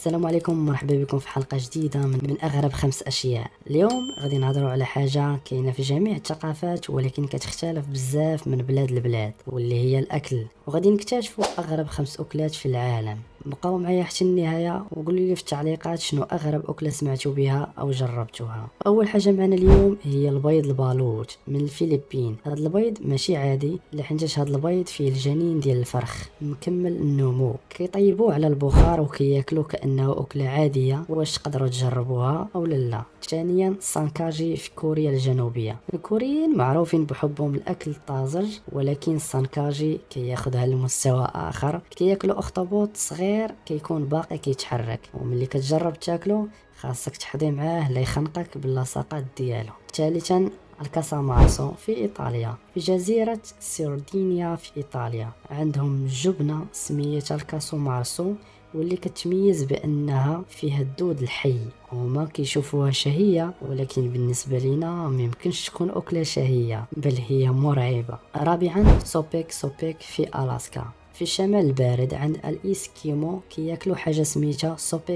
السلام عليكم، مرحبا بكم في حلقة جديدة من أغرب 5 أشياء. اليوم غادي نهضروا على حاجة كاينة في جميع الثقافات ولكن كتختلف بزاف من بلاد لبلاد، واللي هي الأكل. وغادي نكتشفوا أغرب 5 أكلات في العالم. بقاو معايا حتى النهاية وقولوا لي في التعليقات شنو أغرب أكلة سمعتوا بها أو جربتوها. أول حاجة معنا اليوم هي البيض البالوت من الفلبين. هذا البيض ماشي عادي، لحنتاش هذا البيض فيه الجنين ديال الفرخ مكمل النمو. كيطيبوه على البخار وكياكلوه كأنه أكلة عادية. واش تقدروا تجربوها أو لا؟ ثانيا السانكاجي في كوريا الجنوبية. الكوريين معروفين بحبهم الأكل الطازج، ولكن السانكاجي كياخدها لمستوى آخر. كياكلوا أخطبوط صغير كيكون باقي كيتحرك، وملي كتجرب تاكلو خاصك تحضي معاه لا يخنقك باللاصقات ديالو. ثالثا الكاسامارسو في إيطاليا، في جزيرة سردينيا في إيطاليا. عندهم جبنة سميتها الكاسومارسو، واللي كتميز بأنها فيها الدود الحي. هما كيشوفوها شهية، ولكن بالنسبة لنا ميمكنش تكون أكلة شهية، بل هي مرعبة. رابعا سوبيك في ألاسكا، في الشمال البارد. عند الإسكيمو كياكلوا حاجة سميتها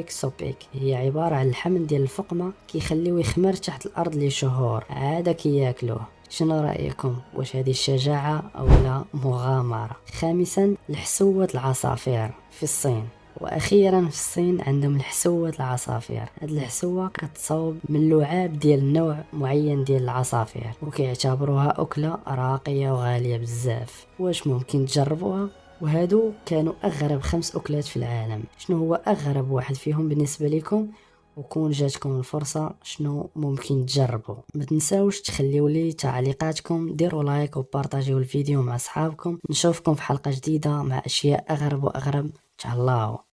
سوبيك. هي عبارة عن اللحم ديال الفقمة كيخليوه يخمر تحت الأرض لشهور، عادة كياكلوه. شنو رأيكم؟ واش هذه الشجاعة أو لا مغامرة؟ خامسا الحسوة العصافير في الصين. واخيرا في الصين عندهم الحسوة العصافير. هاد الحسوة كتصاوب من لعاب ديال نوع معين ديال العصافير، وكيعتبروها أكلة راقية وغالية بزاف. واش ممكن تجربوها؟ وهادو كانوا أغرب 5 أكلات في العالم. شنو هو أغرب واحد فيهم بالنسبة لكم؟ وكون جاتكم الفرصة شنو ممكن تجربوا؟ ما تنساوش تخليو لي تعليقاتكم، ديروا لايك وبارطاجيو الفيديو مع أصحابكم. نشوفكم في حلقة جديدة مع أشياء أغرب وأغرب. تهلاو.